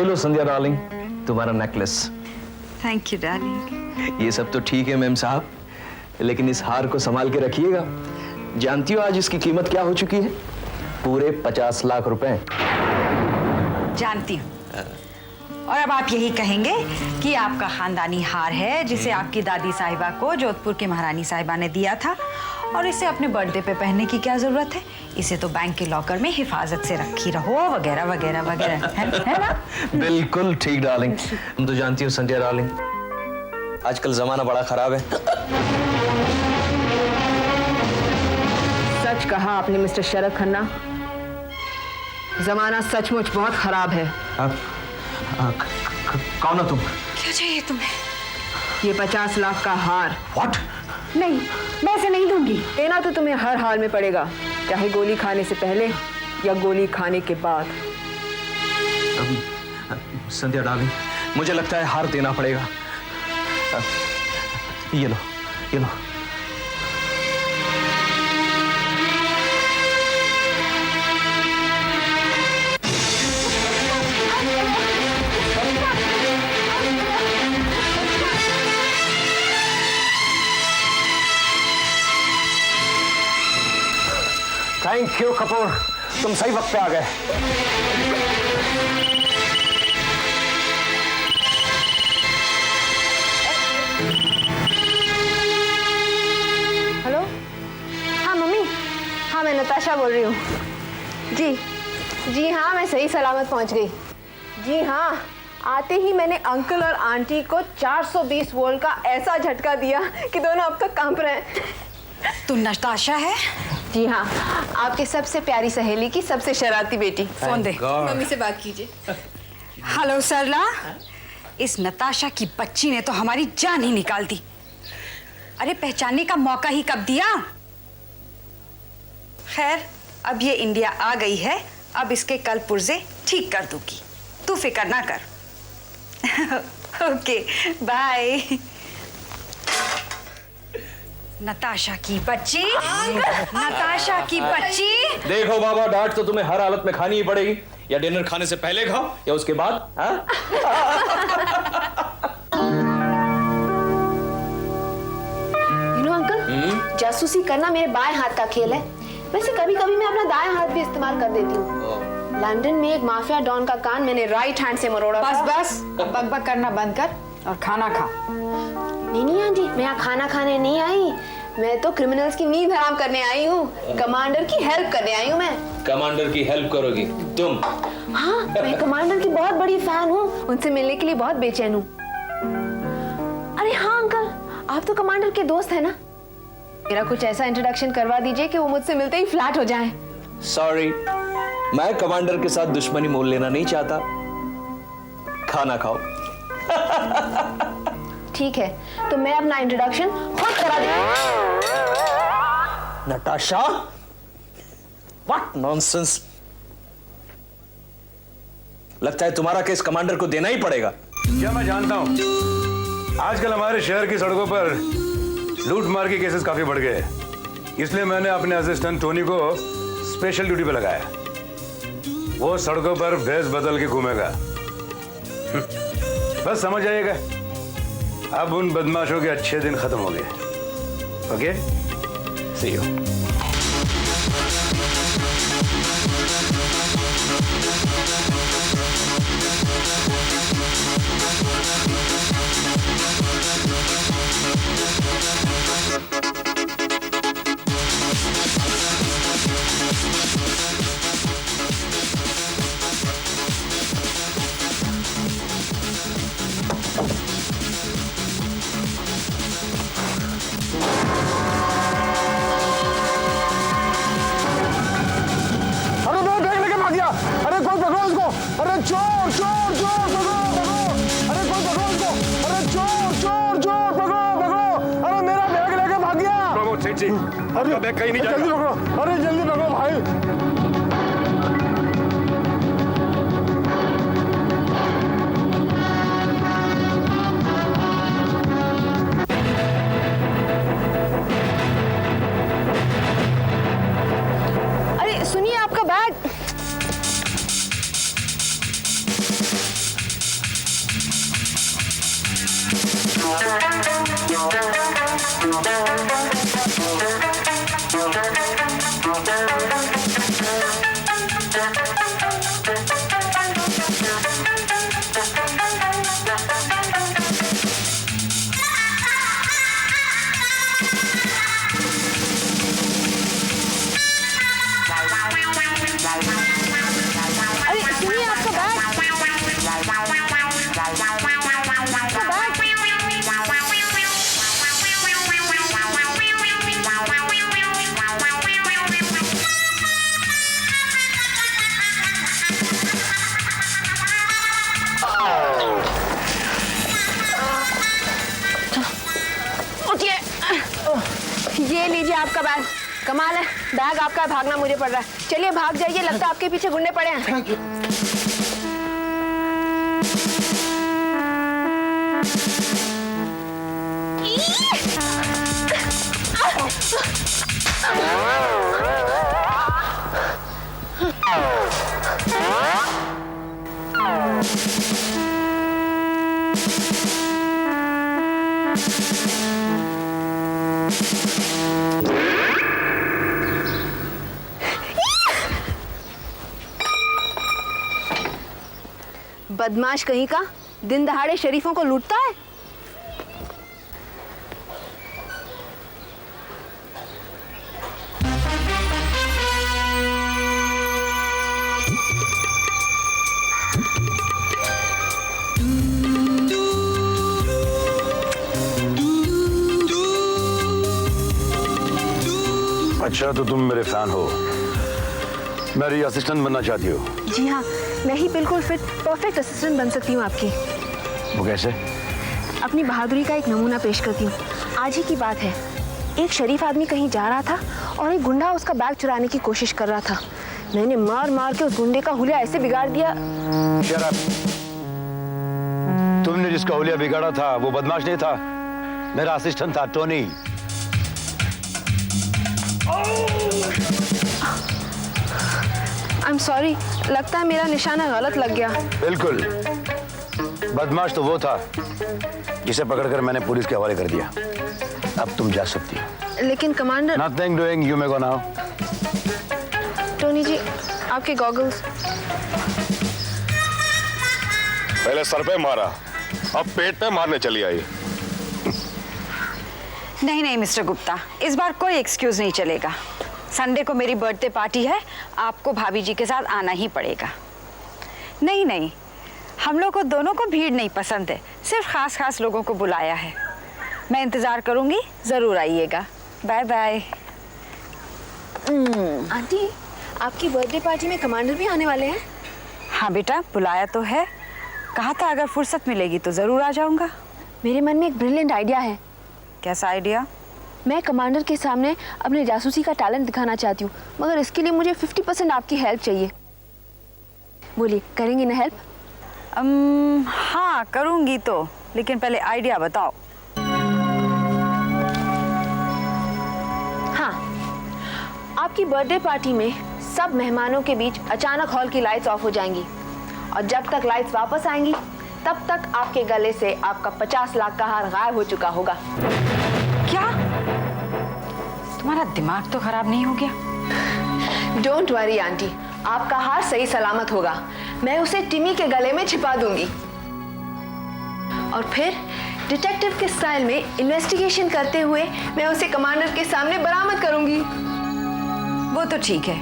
लो संध्या darling, तुम्हारा necklace. Thank you darling. ये सब तो ठीक है मैम साहब, लेकिन इस हार को संभाल के रखिएगा। जानती हो आज इसकी कीमत क्या हो चुकी है? पूरे 50 लाख रुपए। जानती हूँ। और अब आप यही कहेंगे कि आपका खानदानी हार है जिसे आपकी दादी साहिबा को जोधपुर की महारानी साहिबा ने दिया था, और इसे अपने बर्थडे पे पहनने की क्या जरूरत है? इसे तो बैंक के लॉकर में हिफाजत से रखी रहो, वगैरह वगैरह वगैरह, है ना? बिल्कुल ठीक डार्लिंग। तुम तो जानती हो संध्या डार्लिंग, आजकल जमाना बड़ा खराब है। सच कहा आपने मिस्टर शरद खन्ना, जमाना सचमुच बहुत खराब है। कौन हो तुम? क्या चाहिए तुम्हें? ये 50 लाख का हार। What? नहीं, मैं इसे नहीं दूंगी। देना तो तुम्हें हर हाल में पड़ेगा, चाहे गोली खाने से पहले या गोली खाने के बाद। संध्या डार्लिंग, मुझे लगता है हार देना पड़ेगा। ये लो, ये लो। थैंक यू कपूर, तुम सही वक्त पे आ गए। हेलो, हाँ मम्मी, हाँ मैं नताशा बोल रही हूँ। जी हाँ, मैं सही सलामत पहुँच गई। जी हाँ, आते ही मैंने अंकल और आंटी को 420 वोल्ट का ऐसा झटका दिया कि दोनों अब तक कांप रहे हैं। तू नताशा है? जी हाँ, आपके सबसे प्यारी सहेली की सबसे शरारती बेटी। फोन दे, मम्मी से बात कीजिए। हेलो सरला, इस नताशा की बच्ची ने तो हमारी जान ही निकाल दी। अरे पहचानने का मौका ही कब दिया? खैर, अब ये इंडिया आ गई है, अब इसके कल पुर्जे ठीक कर दूंगी, तू फिक्र ना कर। Okay bye. नताशा की बच्ची, नताशा की बच्ची। देखो बाबा, डांट तो तुम्हें हर हालत में खानी ही पड़ेगी, या डिनर खाने से पहले खाओ या उसके बाद। अंकल, जासूसी करना मेरे बाएं हाथ का खेल है। वैसे कभी कभी मैं अपना दायां हाथ भी इस्तेमाल कर देती हूँ। लंदन में एक माफिया डॉन का कान मैंने राइट हैंड से मरोड़ा। बस बकबक करना बंद कर और खाना खा। नहीं आंटी, मैं यहाँ खाना खाने नहीं आई, मैं तो क्रिमिनल्स की नींद हराम करने आई हूँ। कमांडर की हेल्प करने आई हूँ मैं। कमांडर की हेल्प करोगी तुम? हाँ, मैं कमांडर की बहुत बड़ी फैन हूँ, उनसे मिलने के लिए बहुत बेचैन हूँ। अरे हाँ अंकल, आप तो कमांडर के दोस्त है ना, मेरा कुछ ऐसा इंट्रोडक्शन करवा दीजिए कि वो मुझसे मिलते ही फ्लैट हो जाएं। सॉरी, मैं कमांडर के साथ दुश्मनी मोल लेना नहीं चाहता। खाना खाओ। ठीक है, तो मैं अपना इंट्रोडक्शन खुद करा देती हूँ। Natasha, what nonsense. लगता है तुम्हारा केस कमांडर को देना ही पड़ेगा। क्या मैं जानता हूं, आजकल हमारे शहर की सड़कों पर लूट मार के केसेस काफी बढ़ गए, इसलिए मैंने अपने असिस्टेंट टोनी को स्पेशल ड्यूटी पे लगाया। वो सड़कों पर भेस बदल के घूमेगा। बस समझ आइएगा, अब उन बदमाशों के अच्छे दिन खत्म हो गए। Okay, see you. अरे चोर चोर चोर पकड़ो पकड़ो, अरे कोई पकड़ो उसको, अरे चोर चोर चोर पकड़ो पकड़ो, अरे मेरा बैग लेके भाग गया। अरे बैग कहीं नहीं जाएगा। जल्दी पकड़ो, अरे जल्दी पकड़ो भाई। अरे सुनिए, आपका बैग। उठिए। ये लीजिए आपका बैग। कमाल है, बैग आपका है, भागना मुझे पड़ रहा है। चलिए भाग जाइए, लगता है आपके पीछे गुंडे पड़े हैं। Thank you. बदमाश कहीं का, दिन दहाड़े शरीफों को लूटता है। अच्छा, तो तुम मेरे फैन हो, मेरी असिस्टेंट बनना चाहती हो? जी हाँ, मैं ही बिल्कुल फिट परफेक्ट असिस्टेंट बन सकती हूँ आपकी। वो कैसे? अपनी बहादुरी का एक नमूना पेश करती हूँ। आज ही की बात है, एक शरीफ आदमी कहीं जा रहा था और एक गुंडा उसका बैग चुराने की कोशिश कर रहा था। मैंने मार मार के उस गुंडे का हुलिया ऐसे बिगाड़ दिया। Shut up. तुमने जिसका हुलिया बिगाड़ा था वो बदमाश नहीं था, मेरा असिस्टेंट था, टोनी। आई एम सॉरी, लगता है मेरा निशाना गलत लग गया। बिल्कुल, बदमाश तो वो था जिसे पकड़कर मैंने पुलिस के हवाले कर दिया। अब तुम जा सकती हो। लेकिन commander. Nothing doing, you may go now. Tony ji, आपके गॉगल्स। पहले सर पे मारा, अब पेट पे मारने चली आई। नहीं नहीं मिस्टर गुप्ता, इस बार कोई एक्सक्यूज नहीं चलेगा। संडे को मेरी बर्थडे पार्टी है, आपको भाभी जी के साथ आना ही पड़ेगा। नहीं नहीं, हम लोग को दोनों को भीड़ नहीं पसंद है, सिर्फ खास खास लोगों को बुलाया है। मैं इंतजार करूंगी, जरूर आइएगा। Bye bye. आंटी, आपकी बर्थडे पार्टी में कमांडर भी आने वाले हैं? हाँ बेटा, बुलाया तो है, कहा था अगर फुर्सत मिलेगी तो जरूर आ जाऊंगा। मेरे मन में एक ब्रिलियंट आइडिया है। कैसा आइडिया? मैं कमांडर के सामने अपने जासूसी का टैलेंट दिखाना चाहती हूँ, मगर इसके लिए मुझे 50% आपकी हेल्प चाहिए। बोलिए, करेंगी ना हेल्प? हाँ करूंगी तो, लेकिन पहले आइडिया बताओ। हाँ, आपकी बर्थडे पार्टी में सब मेहमानों के बीच अचानक हॉल की लाइट्स ऑफ हो जाएंगी और जब तक लाइट्स वापस आएंगी तब तक आपके गले से आपका 50 लाख का हार गायब हो चुका होगा। क्या? तुम्हारा दिमाग तो खराब नहीं हो गया? डोंट वरी आंटी, आपका हार सही सलामत होगा। मैं उसे टिमी के गले में छिपा दूंगी और फिर डिटेक्टिव के स्टाइल में इन्वेस्टिगेशन करते हुए मैं उसे कमांडर के सामने बरामद करूंगी। वो तो ठीक है,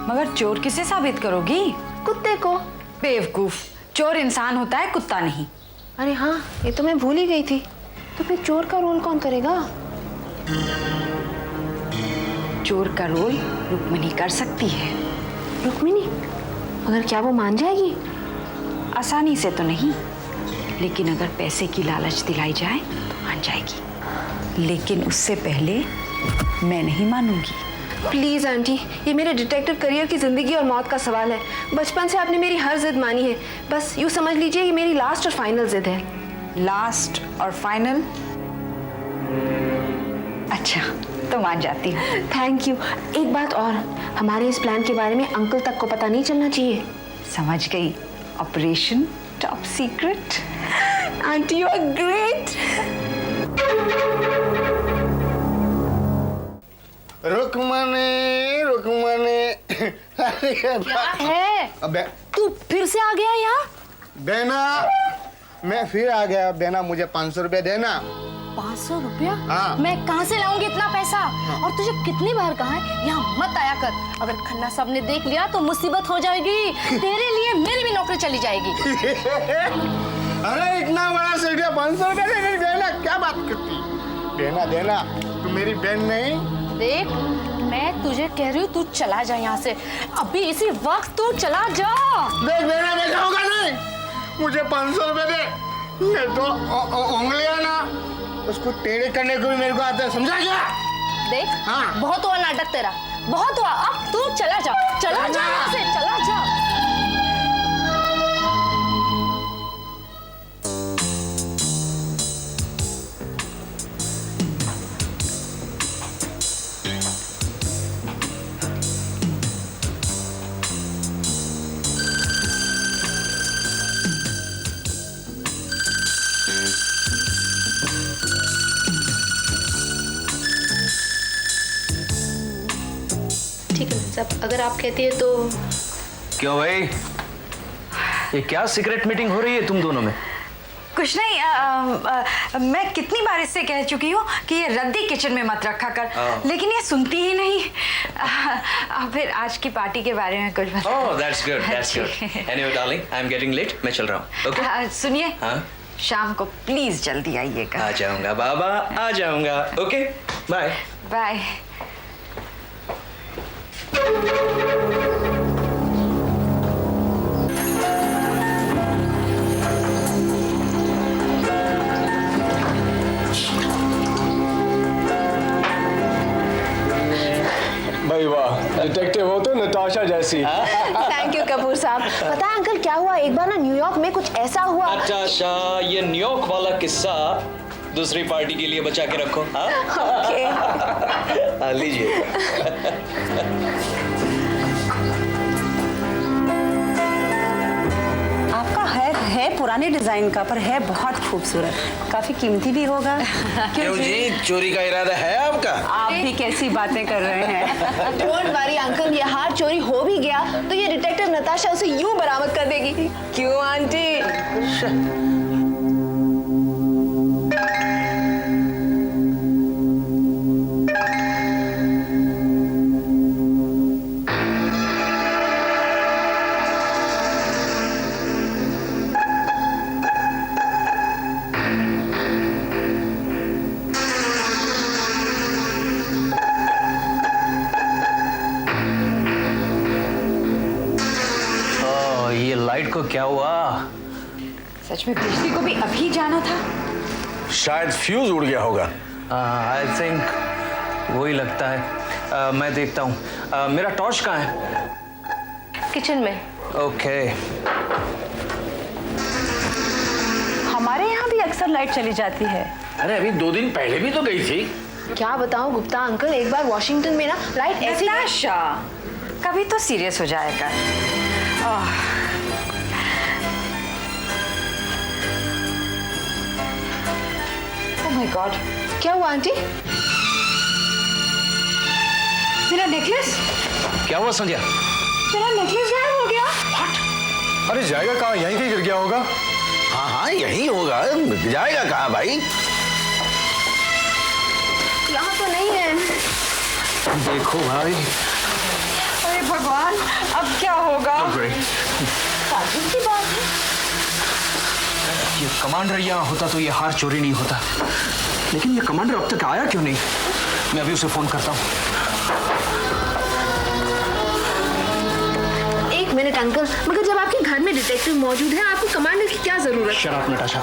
मगर चोर किसे साबित करोगी? कुत्ते को। बेवकूफ, चोर इंसान होता है, कुत्ता नहीं। अरे हाँ, ये तो मैं भूल ही गई थी। तो फिर चोर का रोल कौन करेगा? चोर का रोल रुक्मिणी कर सकती है। रुक्मिणी? मगर क्या वो मान जाएगी? आसानी से तो नहीं, लेकिन अगर पैसे की लालच दिलाई जाए तो मान जाएगी। लेकिन उससे पहले मैं नहीं मानूंगी। प्लीज आंटी, ये मेरे डिटेक्टिव करियर की जिंदगी और मौत का सवाल है। बचपन से आपने मेरी हर जिद मानी है, बस यूँ समझ लीजिए ये मेरी लास्ट और फाइनल जिद है। लास्ट और फाइनल? अच्छा, तो मान जाती हूँ। Thank you. एक बात और, हमारे इस प्लान के बारे में अंकल तक को पता नहीं चलना चाहिए। समझ गई, operation top secret. Aunty, you are great. Rukmini Rukmini. क्या है? अबे तू फिर से आ गया यहाँ? बेना, मैं फिर आ गया। बेना मुझे 500 रुपया देना। 500 रुपया? हाँ। मैं कहाँ से लाऊंगी इतना पैसा? और तुझे कितनी बार कहा है यहाँ मत आया कर। अगर खन्ना साहब ने देख लिया तो मुसीबत हो जाएगी। तेरे लिए मेरी भी नौकरी चली जाएगी। अरे इतना बड़ा सीढ़िया 500 रुपया देने देना, क्या बात करती? देना देना, तू मेरी बहन नहीं? देख, मैं तुझे कह रही हूँ तू चला जा यहाँ से। अभी इसी वक्त तू चला जा। देख बेना, मैं जाऊंगा नहीं। मुझे 500 रुपए दे। ये तो उंगलियां ना, उसको टेढ़े करने को भी मेरे को आता है, समझा क्या? देख, हाँ। बहुत हुआ नाटक तेरा, बहुत हुआ। अब तू चला जा, चला जा यहाँ से, चला जा। ठीक है साहब, अगर आप कहती है तो। क्यों भाई, ये क्या सीक्रेट मीटिंग हो रही है तुम दोनों में? कुछ नहीं, मैं कितनी बार इससे कह चुकी हूँ कि ये रद्दी किचन में मत रखा कर, लेकिन ये सुनती ही नहीं। फिर आज की पार्टी के बारे में कुछ बता। Oh, that's good, that's good. Anyway, darling, I'm getting late. मैं चल रहा हूँ. Okay? सुनिए, हाँ? शाम को प्लीज जल्दी आइएगा। आ जाऊंगा बाबा, आ जाऊंगा. Okay? Bye. बाय। भाई वाह, डिटेक्टिव हो तो नताशा जैसी। थैंक यू कपूर साहब। पता है अंकल क्या हुआ, एक बार ना न्यूयॉर्क में कुछ ऐसा हुआ। नताशा, ये न्यूयॉर्क वाला किस्सा दूसरी पार्टी के लिए बचा के रखो. हाँ? ओके। हाँ, लीजिए. आपका है पुराने डिजाइन का, पर है बहुत खूबसूरत, काफी कीमती भी होगा। क्यों जी, चोरी का इरादा है आपका? आप भी कैसी बातें कर रहे हैं? डोंट वरी अंकल, ये हार चोरी हो भी गया तो ये डिटेक्टिव नताशा उसे यूं बरामद कर देगी। क्यों आंटी? ये लाइट को क्या हुआ? सच में बिजली को भी अभी जाना था? शायद फ्यूज उड़ गया होगा। आई थिंक वही लगता है. मैं देखता हूँ. मेरा टॉर्च कहाँ है? किचन में। ओके. हमारे यहाँ भी अक्सर लाइट चली जाती है। अरे अभी 2 दिन पहले भी तो गई थी। क्या बताऊं गुप्ता अंकल, एक बार वॉशिंगटन में ना लाइट ऐसी। नताशा, कभी तो सीरियस हो जाएगा। ओह माय गॉड, क्या हुआ आंटी? मेरा नेकलेस, क्या हुआ संध्या? मेरा नेकलेस गायब हो गया। अरे जाएगा कहाँ, यहीं कहीं गिर गया होगा। हाँ हाँ, यही होगा। जाएगा कहाँ भाई? यहाँ तो नहीं है। देखो भाई. अरे भगवान, अब क्या होगा? ताजुब की बात है। ये कमांडर यहाँ होता तो ये हार चोरी नहीं होता. लेकिन ये कमांडर अब तक आया क्यों नहीं? मैं अभी उसे फोन करता हूँ. एक मिनट अंकल, मगर जब आपके घर में डिटेक्टिव मौजूद है, आपको कमांडर की क्या जरूरत? Shut up Natasha.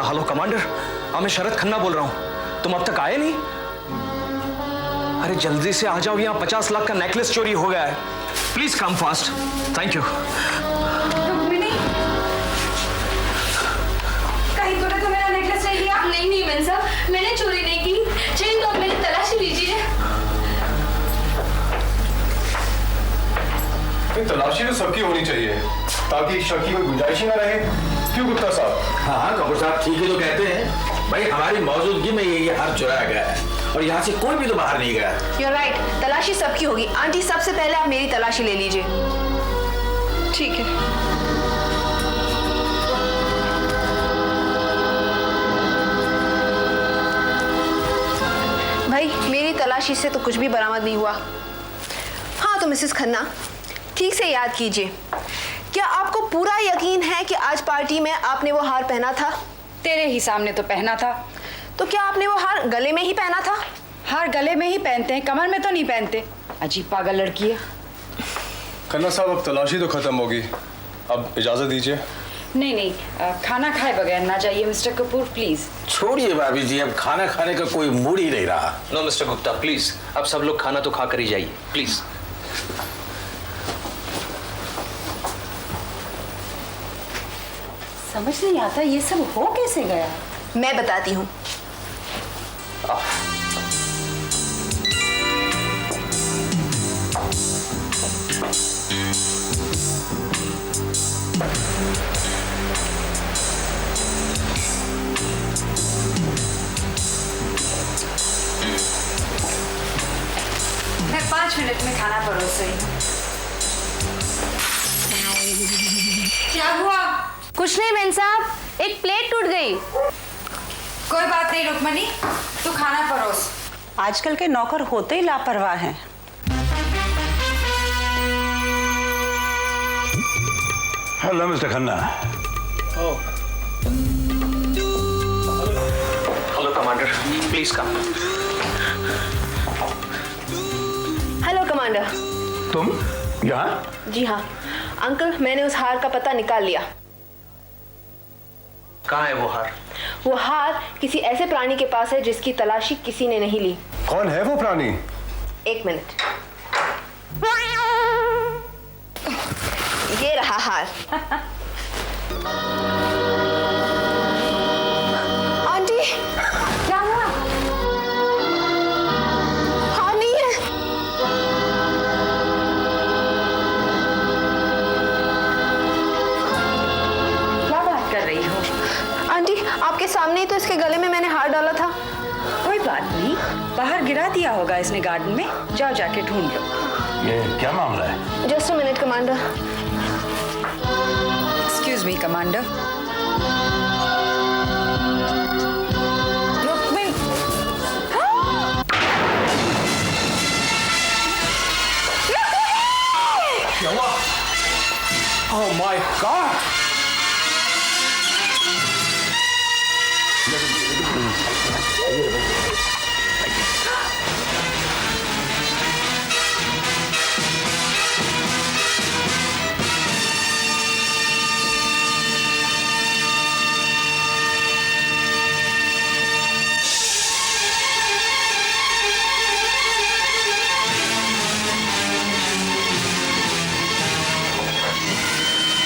Hello commander, मैं शरद खन्ना बोल रहा हूँ. तुम अब तक आए नहीं? अरे जल्दी से आ जाओ, यहाँ 50 लाख का नेकलेस चोरी हो गया है. Please come fast. Thank you. Rukmini, कहीं तूने तो मेरा नेकलेस नहीं लिया? नहीं मैन साहब, मैंने चोरी नहीं की। चाहिए तो आप मेरी तलाशी लीजिए। तलाशी तो सबकी होनी चाहिए ताकि शक की कोई गुंजाइश ही ना रहे। क्यों गुप्ता साहब? हाँ हाँ, कपूर साहब ठीक ही तो कहते हैं भाई। हमारी मौजूदगी में ये हार चुराया गया है और यहाँ से कोई भी तो बाहर नहीं गया। You're right, तलाशी सबकी होगी। आंटी सबसे पहले आप मेरी तलाशी ले लीजिए। ठीक है। भाई मेरी तलाशी से तो कुछ भी बरामद नहीं हुआ। हाँ तो मिसेस खन्ना, ठीक से याद कीजिए, क्या आपको पूरा यकीन है कि आज पार्टी में आपने वो हार पहना था? तेरे ही सामने तो पहना था। तो क्या आपने वो हार गले में ही पहना था? हार गले में ही पहनते हैं, कमर में तो नहीं पहनते। अजीब पागल लड़की है। खन्ना साहब, अब तलाशी तो खत्म होगी, अब इजाजत दीजिए। नहीं नहीं, खाना खाए बगैर ना जाइए मिस्टर कपूर, प्लीज। छोड़िए भाभी जी, अब खाना खाने का कोई मूड ही नहीं रहा। नो मिस्टर गुप्ता, प्लीज अब सब लोग खाना तो खा कर ही जाइए, प्लीज। समझ नहीं आता ये सब हो कैसे गया। मैं बताती हूँ। मैं 5 मिनट में खाना परोस रही हूँ। क्या हुआ? कुछ नहीं बेन साहब, एक प्लेट टूट गई। कोई बात नहीं रुक्मणी, तू खाना परोस। आजकल के नौकर होते ही लापरवाह हैं। Hello mister Khanna. Hello commander, please come. Hello commander. तुम यहाँ? जी हाँ अंकल, मैंने उस हार का पता निकाल लिया। कहाँ है वो हार? वो हार किसी ऐसे प्राणी के पास है जिसकी तलाशी किसी ने नहीं ली। कौन है वो प्राणी? एक मिनट, ये रहा हार। आंटी क्या हुआ? हार नहीं है। क्या बात कर रही हो? आंटी आपके सामने ही तो इसके गले में मैंने हार डाला था। कोई बात नहीं, बाहर गिरा दिया होगा इसने गार्डन में, जाओ जाके ढूंढ लो। ये क्या मामला है? Just a minute commander. Excuse me commander. क्या हुआ? Oh my God!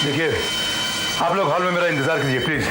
देखिए, आप लोग हॉल में मेरा इंतजार कीजिए प्लीज।